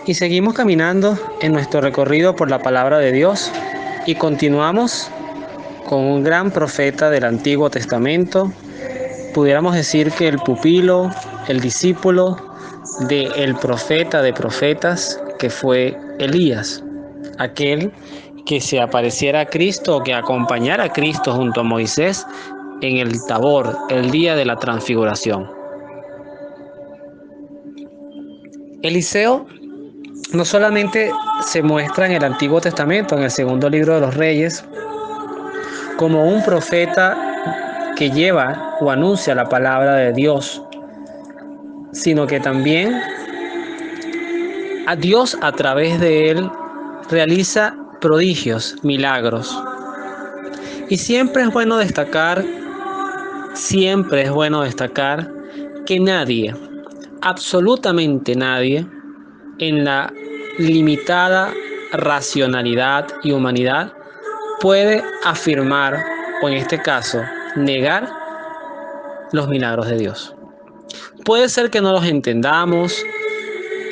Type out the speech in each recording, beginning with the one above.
Y seguimos caminando en nuestro recorrido por la palabra de Dios y continuamos con un gran profeta del Antiguo Testamento. Pudiéramos decir que el pupilo, el discípulo del profeta de profetas, que fue Elías, aquel que se apareciera a Cristo o que acompañara a Cristo junto a Moisés en el Tabor, el día de la transfiguración. Eliseo no solamente se muestra en el Antiguo Testamento, en el segundo libro de los Reyes, como un profeta que lleva o anuncia la palabra de Dios, sino que también a Dios a través de él realiza prodigios, milagros. Y siempre es bueno destacar que nadie, absolutamente nadie, en la limitada racionalidad y humanidad puede afirmar, o en este caso, negar los milagros de Dios. Puede ser que no los entendamos,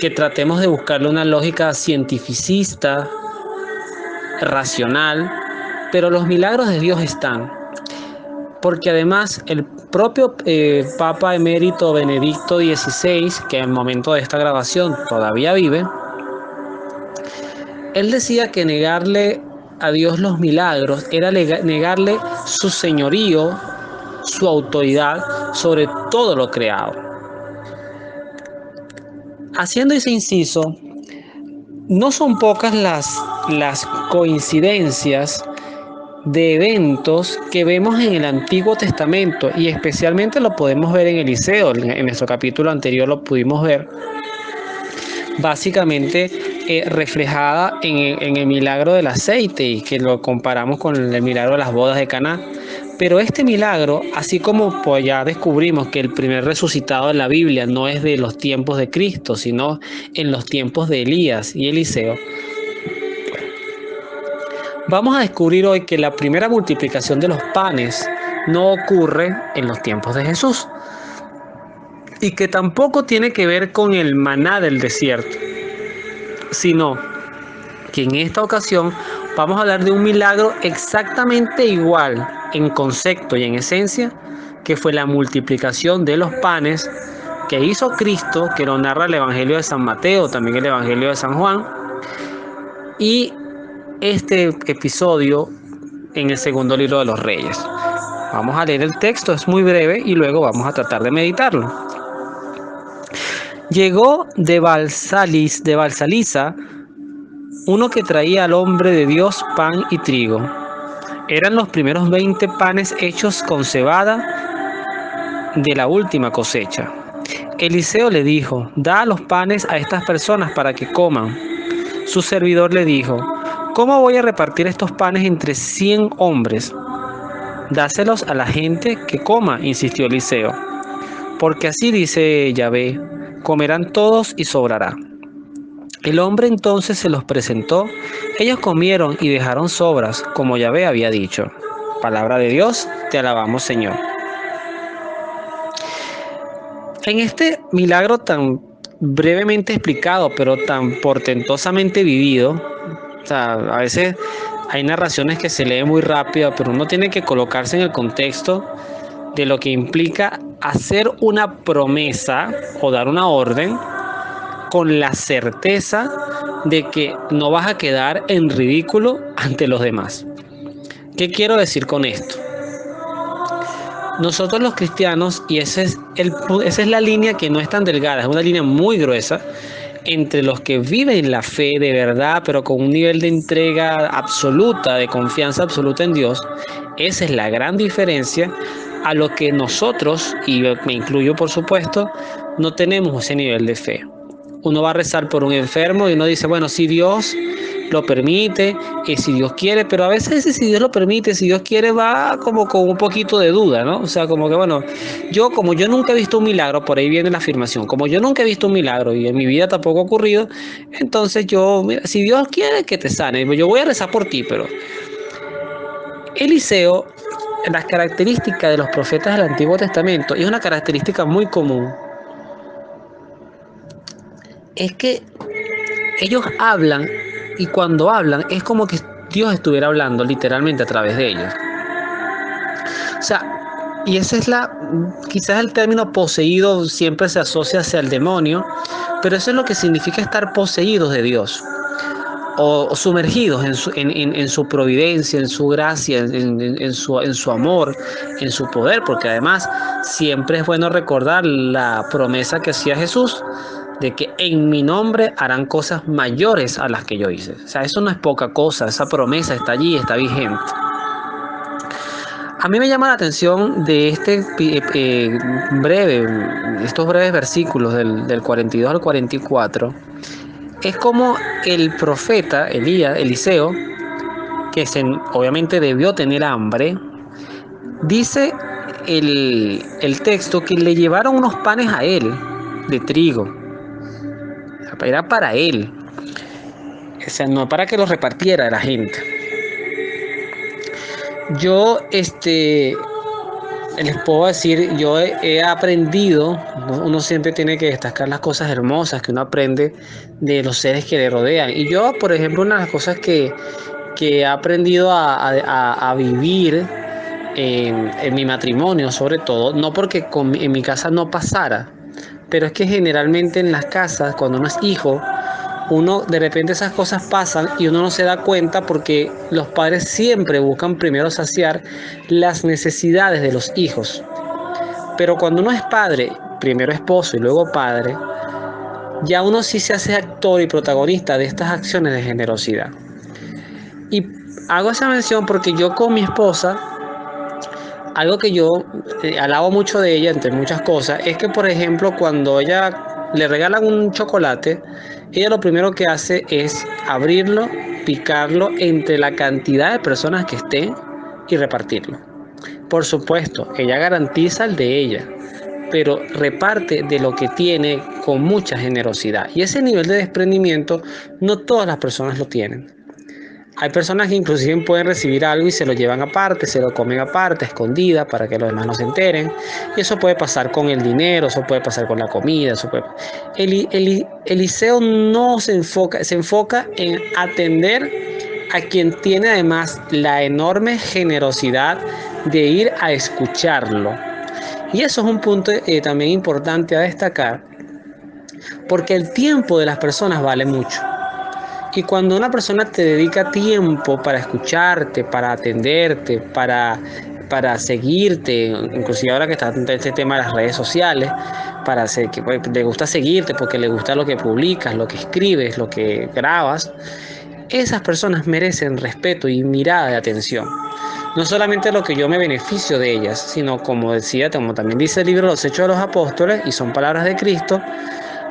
que tratemos de buscarle una lógica cientificista, racional, pero los milagros de Dios están. Porque además el propio Papa Emérito Benedicto XVI, que en el momento de esta grabación todavía vive, él decía que negarle a Dios los milagros era negarle su señorío, su autoridad sobre todo lo creado. Haciendo ese inciso, no son pocas las coincidencias de eventos que vemos en el Antiguo Testamento, y especialmente lo podemos ver en Eliseo. En nuestro capítulo anterior lo pudimos ver, básicamente reflejada en el milagro del aceite, y que lo comparamos con el milagro de las bodas de Caná. Pero este milagro, así como pues ya descubrimos que el primer resucitado de la Biblia no es de los tiempos de Cristo, sino en los tiempos de Elías y Eliseo, vamos a descubrir hoy que la primera multiplicación de los panes no ocurre en los tiempos de Jesús, y que tampoco tiene que ver con el maná del desierto, sino que en esta ocasión vamos a hablar de un milagro exactamente igual en concepto y en esencia, que fue la multiplicación de los panes que hizo Cristo, que lo narra el Evangelio de San Mateo, también el Evangelio de San Juan, y este episodio en el segundo libro de los Reyes. Vamos a leer el texto, es muy breve, y luego vamos a tratar de meditarlo. Llegó de Balsaliza uno que traía al hombre de Dios pan y trigo. Eran los primeros 20 panes hechos con cebada de la última cosecha. Eliseo le dijo: da los panes a estas personas para que coman. Su servidor le dijo: ¿cómo voy a repartir estos panes entre 100 hombres? Dáselos a la gente que coma, insistió Eliseo. Porque así dice Yahvé: comerán todos y sobrará. El hombre entonces se los presentó. Ellos comieron y dejaron sobras, como Yahvé había dicho. Palabra de Dios, te alabamos, Señor. En este milagro tan brevemente explicado, pero tan portentosamente vivido, o sea, a veces hay narraciones que se leen muy rápido, pero uno tiene que colocarse en el contexto de lo que implica hacer una promesa o dar una orden con la certeza de que no vas a quedar en ridículo ante los demás. ¿Qué quiero decir con esto? Nosotros los cristianos, y esa es la línea que no es tan delgada, es una línea muy gruesa, entre los que viven la fe de verdad, pero con un nivel de entrega absoluta, de confianza absoluta en Dios. Esa es la gran diferencia a lo que nosotros, y me incluyo por supuesto, no tenemos ese nivel de fe. Uno va a rezar por un enfermo y uno dice, bueno, si Dios lo permite, si Dios quiere, pero a veces si Dios lo permite, si Dios quiere, va como con un poquito de duda, ¿no? O sea, como que bueno, como yo nunca he visto un milagro, por ahí viene la afirmación, como yo nunca he visto un milagro y en mi vida tampoco ha ocurrido, entonces mira, si Dios quiere que te sane, yo voy a rezar por ti, pero Eliseo, las características de los profetas del Antiguo Testamento, y es una característica muy común, es que ellos hablan y cuando hablan es como que Dios estuviera hablando literalmente a través de ellos. O sea, y esa es quizás el término poseído siempre se asocia hacia el demonio, pero eso es lo que significa estar poseídos de Dios o sumergidos en su providencia, en su gracia, en su amor, en su poder, porque además siempre es bueno recordar la promesa que hacía Jesús de que en mi nombre harán cosas mayores a las que yo hice. O sea, eso no es poca cosa, esa promesa está allí, está vigente. A mí me llama la atención de estos breves versículos del 42 al 44, es como el profeta Eliseo, que obviamente debió tener hambre, dice el texto que le llevaron unos panes a él de trigo. Era para él, o sea, no para que los repartiera a la gente. Yo les puedo decir, yo he aprendido, uno siempre tiene que destacar las cosas hermosas que uno aprende de los seres que le rodean. Y yo, por ejemplo, una de las cosas que he aprendido a vivir en mi matrimonio, sobre todo, no porque en mi casa no pasara, pero es que generalmente en las casas, cuando uno es hijo, uno de repente esas cosas pasan y uno no se da cuenta porque los padres siempre buscan primero saciar las necesidades de los hijos. Pero cuando uno es padre, primero esposo y luego padre, ya uno sí se hace actor y protagonista de estas acciones de generosidad. Y hago esa mención porque yo con mi esposa, algo que yo alabo mucho de ella, entre muchas cosas, es que, por ejemplo, cuando ella le regalan un chocolate, ella lo primero que hace es abrirlo, picarlo entre la cantidad de personas que estén y repartirlo. Por supuesto, ella garantiza el de ella, pero reparte de lo que tiene con mucha generosidad. Y ese nivel de desprendimiento no todas las personas lo tienen. Hay personas que inclusive pueden recibir algo y se lo llevan aparte, se lo comen aparte, escondida, para que los demás no se enteren. Y eso puede pasar con el dinero, eso puede pasar con la comida. Eliseo no se enfoca en atender a quien tiene además la enorme generosidad de ir a escucharlo. Y eso es un punto también importante a destacar, porque el tiempo de las personas vale mucho. Y cuando una persona te dedica tiempo para escucharte, para atenderte, para seguirte, inclusive ahora que está este tema de las redes sociales, que le gusta seguirte porque le gusta lo que publicas, lo que escribes, lo que grabas, esas personas merecen respeto y mirada de atención. No solamente lo que yo me beneficio de ellas, sino como también dice el libro Los Hechos de los Apóstoles, y son palabras de Cristo,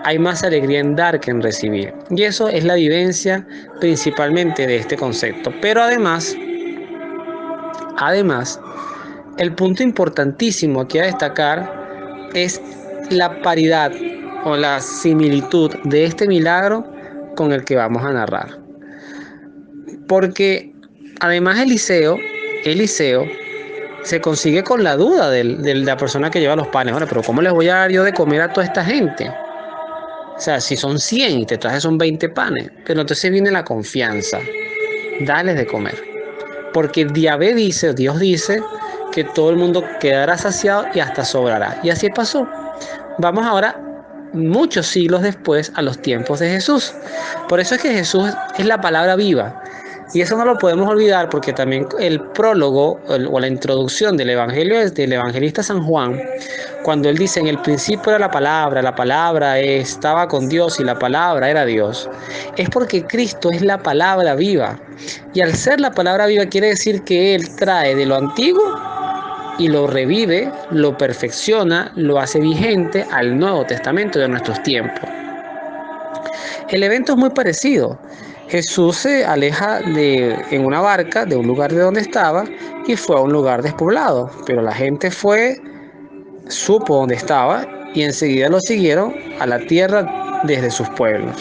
hay más alegría en dar que en recibir. Y eso es la vivencia principalmente de este concepto. Pero además, el punto importantísimo que hay a destacar es la paridad o la similitud de este milagro con el que vamos a narrar. Porque además Eliseo se consigue con la duda de la persona que lleva los panes. Bueno, pero ¿cómo les voy a dar yo de comer a toda esta gente? O sea, si son 100 y te trajes son 20 panes. Pero entonces viene la confianza. Dales de comer. Porque Dios dice que todo el mundo quedará saciado y hasta sobrará. Y así pasó. Vamos ahora, muchos siglos después, a los tiempos de Jesús. Por eso es que Jesús es la palabra viva. Y eso no lo podemos olvidar porque también el prólogo o la introducción del Evangelio del evangelista San Juan, cuando él dice: en el principio era la palabra estaba con Dios y la palabra era Dios, es porque Cristo es la palabra viva. Y al ser la palabra viva quiere decir que Él trae de lo antiguo y lo revive, lo perfecciona, lo hace vigente al Nuevo Testamento de nuestros tiempos. El evento es muy parecido. Jesús se aleja en una barca de un lugar de donde estaba y fue a un lugar despoblado, pero la gente supo dónde estaba y enseguida lo siguieron a la tierra desde sus pueblos.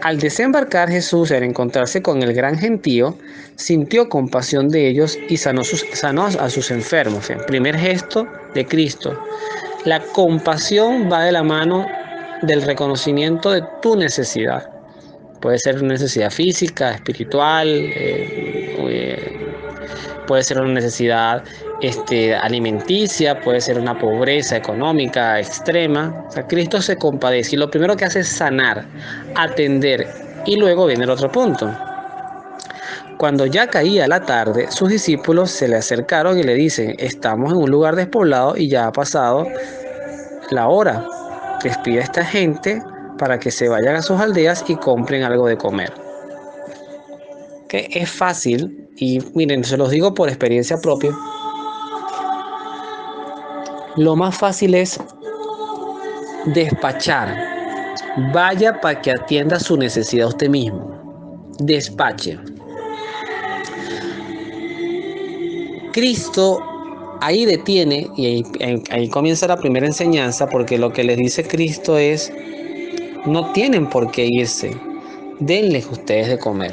Al desembarcar Jesús, al encontrarse con el gran gentío, sintió compasión de ellos y sanó a sus enfermos. El primer gesto de Cristo. La compasión va de la mano del reconocimiento de tu necesidad. Puede ser una necesidad física, espiritual, puede ser una necesidad alimenticia, puede ser una pobreza económica extrema. O sea, Cristo se compadece y lo primero que hace es sanar, atender, y luego viene el otro punto. Cuando ya caía la tarde, sus discípulos se le acercaron y le dicen: estamos en un lugar despoblado y ya ha pasado la hora. Despide a esta gente para que se vayan a sus aldeas y compren algo de comer. Que es fácil, y miren, se los digo por experiencia propia. Lo más fácil es despachar. Vaya para que atienda su necesidad usted mismo. Despache. Cristo ahí detiene, y ahí comienza la primera enseñanza, porque lo que les dice Cristo es: no tienen por qué irse, denles ustedes de comer.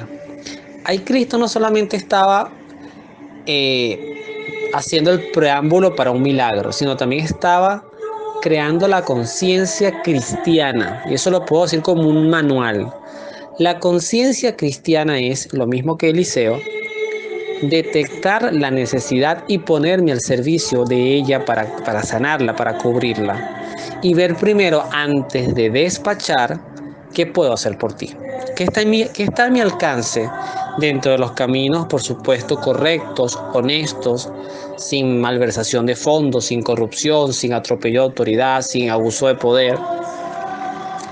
Ahí Cristo no solamente estaba haciendo el preámbulo para un milagro, sino también estaba creando la conciencia cristiana, y eso lo puedo decir como un manual. La conciencia cristiana es lo mismo que Eliseo: detectar la necesidad y ponerme al servicio de ella para sanarla, para cubrirla, y ver primero, antes de despachar, qué puedo hacer por ti, qué está a mi alcance, dentro de los caminos, por supuesto, correctos, honestos, sin malversación de fondos, sin corrupción, sin atropello de autoridad, sin abuso de poder,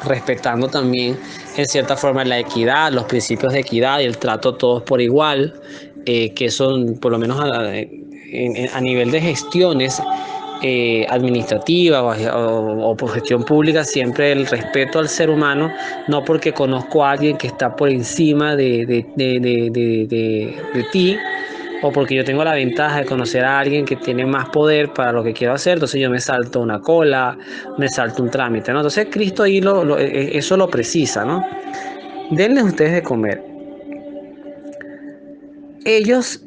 respetando también en cierta forma la equidad, los principios de equidad y el trato todos por igual, que son por lo menos a nivel de gestiones administrativas o por gestión pública, siempre el respeto al ser humano, no porque conozco a alguien que está por encima de ti, o porque yo tengo la ventaja de conocer a alguien que tiene más poder para lo que quiero hacer, entonces yo me salto una cola, me salto un trámite, ¿no? Entonces Cristo ahí eso lo precisa, ¿no? Denles ustedes de comer. Ellos,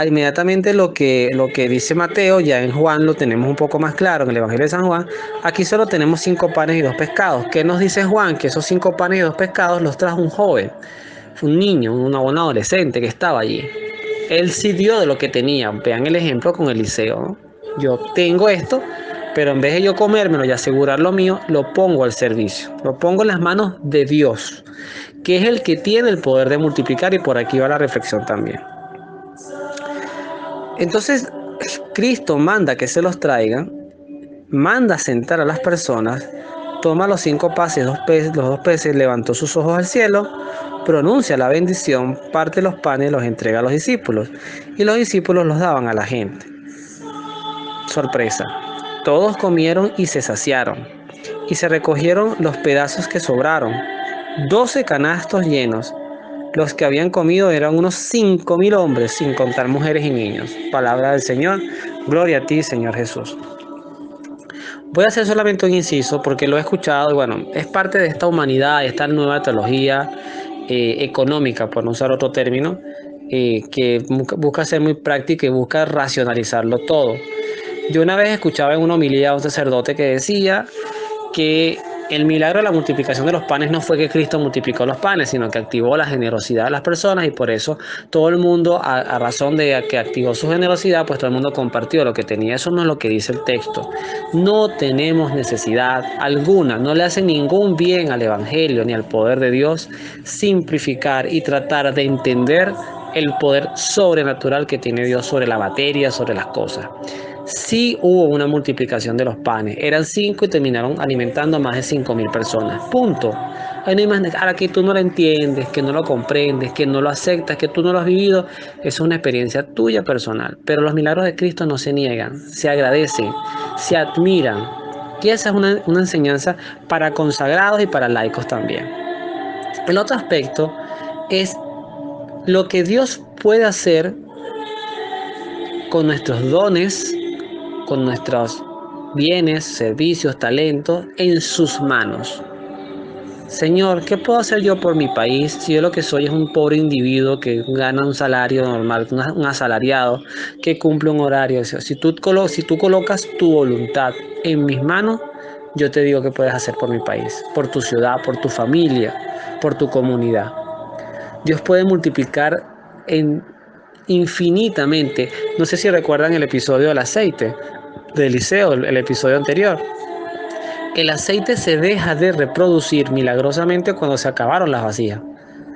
inmediatamente lo que dice Mateo, ya en Juan lo tenemos un poco más claro, en el Evangelio de San Juan, aquí solo tenemos 5 panes y 2 pescados. ¿Qué nos dice Juan? Que esos 5 panes y 2 pescados los trajo un joven, un niño, un adolescente que estaba allí. Él sí dio de lo que tenía. Vean el ejemplo con Eliseo, ¿no? Yo tengo esto, pero en vez de yo comérmelo y asegurar lo mío, lo pongo al servicio. Lo pongo en las manos de Dios, que es el que tiene el poder de multiplicar, y por aquí va la reflexión también. Entonces, Cristo manda que se los traigan, manda sentar a las personas, toma los 5 panes, los 2 peces, levantó sus ojos al cielo, pronuncia la bendición, parte los panes, los entrega a los discípulos, y los discípulos los daban a la gente. Sorpresa, todos comieron y se saciaron, y se recogieron los pedazos que sobraron, 12 canastos llenos. Los que habían comido eran unos 5.000 hombres, sin contar mujeres y niños. Palabra del Señor. Gloria a ti, Señor Jesús. Voy a hacer solamente un inciso porque lo he escuchado y bueno, es parte de esta humanidad, de esta nueva teología económica, por no usar otro término, que busca ser muy práctica y busca racionalizarlo todo. Yo una vez escuchaba en una homilía a un sacerdote que decía que el milagro de la multiplicación de los panes no fue que Cristo multiplicó los panes, sino que activó la generosidad de las personas, y por eso todo el mundo, a razón de que activó su generosidad, pues todo el mundo compartió lo que tenía. Eso no es lo que dice el texto. No tenemos necesidad alguna, no le hace ningún bien al Evangelio ni al poder de Dios simplificar y tratar de entender el poder sobrenatural que tiene Dios sobre la materia, sobre las cosas. Sí hubo una multiplicación de los panes. Eran 5 y terminaron alimentando a más de 5.000 personas. Punto. Ahí no hay más. Ahora, que tú no lo entiendes, que no lo comprendes, que no lo aceptas, que tú no lo has vivido, es una experiencia tuya personal. Pero los milagros de Cristo no se niegan, se agradecen, se admiran. Y esa es una enseñanza para consagrados y para laicos también. El otro aspecto es lo que Dios puede hacer con nuestros dones, con nuestros bienes, servicios, talentos en sus manos. Señor, ¿qué puedo hacer yo por mi país si yo lo que soy es un pobre individuo que gana un salario normal, un asalariado, que cumple un horario? Si tú colocas tu voluntad en mis manos, yo te digo que puedes hacer por mi país, por tu ciudad, por tu familia, por tu comunidad. Dios puede multiplicar infinitamente. No sé si recuerdan el episodio del aceite de Eliseo, el episodio anterior. El aceite se deja de reproducir milagrosamente cuando se acabaron las vasijas.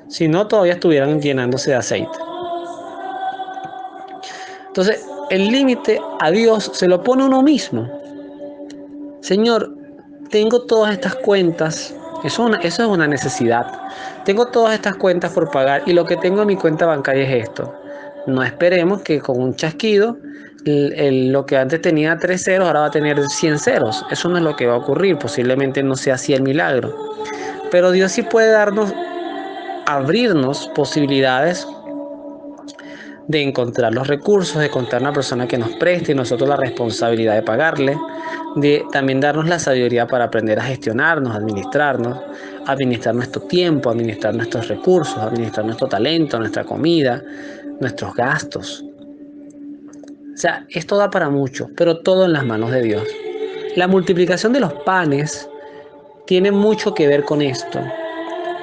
Si no, todavía estuvieran llenándose de aceite. Entonces, el límite a Dios se lo pone uno mismo. Señor, tengo todas estas cuentas. Eso es una necesidad. Tengo todas estas cuentas por pagar y lo que tengo en mi cuenta bancaria es esto. No esperemos que con un chasquido lo que antes tenía 3 ceros ahora va a tener 100 ceros. Eso no es lo que va a ocurrir. Posiblemente no sea así el milagro. Pero Dios sí puede abrirnos posibilidades de encontrar los recursos, de encontrar una persona que nos preste y nosotros la responsabilidad de pagarle, de también darnos la sabiduría para aprender a gestionarnos, administrar nuestro tiempo, administrar nuestros recursos, administrar nuestro talento, nuestra comida, nuestros gastos. O sea, esto da para mucho, pero todo en las manos de Dios. La multiplicación de los panes tiene mucho que ver con esto,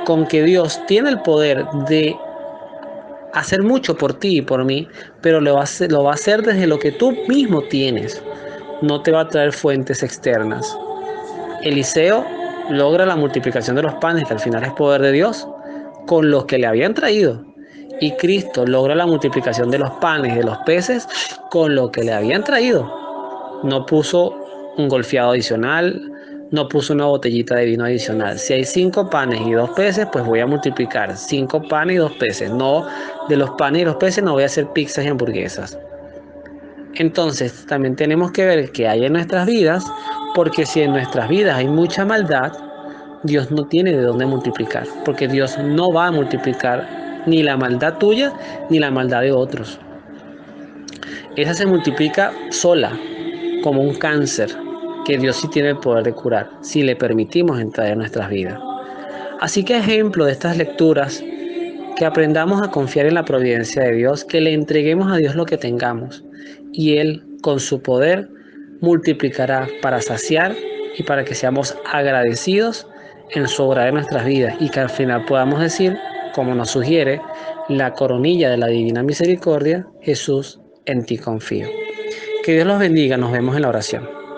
con que Dios tiene el poder de hacer mucho por ti y por mí, pero lo va a hacer desde lo que tú mismo tienes. No te va a traer fuentes externas. Eliseo logra la multiplicación de los panes, que al final es poder de Dios, con los que le habían traído. Y Cristo logra la multiplicación de los panes y de los peces con lo que le habían traído. No puso un golfeado adicional, no puso una botellita de vino adicional. Si hay 5 panes y 2 peces, pues voy a multiplicar 5 panes y 2 peces. No, de los panes y los peces no voy a hacer pizzas y hamburguesas. Entonces, también tenemos que ver qué hay en nuestras vidas, porque si en nuestras vidas hay mucha maldad, Dios no tiene de dónde multiplicar, porque Dios no va a multiplicar ni la maldad tuya ni la maldad de otros. Esa se multiplica sola, como un cáncer, que Dios sí tiene el poder de curar, si le permitimos entrar en nuestras vidas. Así que ejemplo de estas lecturas, que aprendamos a confiar en la providencia de Dios, que le entreguemos a Dios lo que tengamos, y Él, con su poder, multiplicará para saciar y para que seamos agradecidos en su obra de nuestras vidas, y que al final podamos decir, como nos sugiere la coronilla de la Divina Misericordia: Jesús, en ti confío. Que Dios los bendiga, nos vemos en la oración.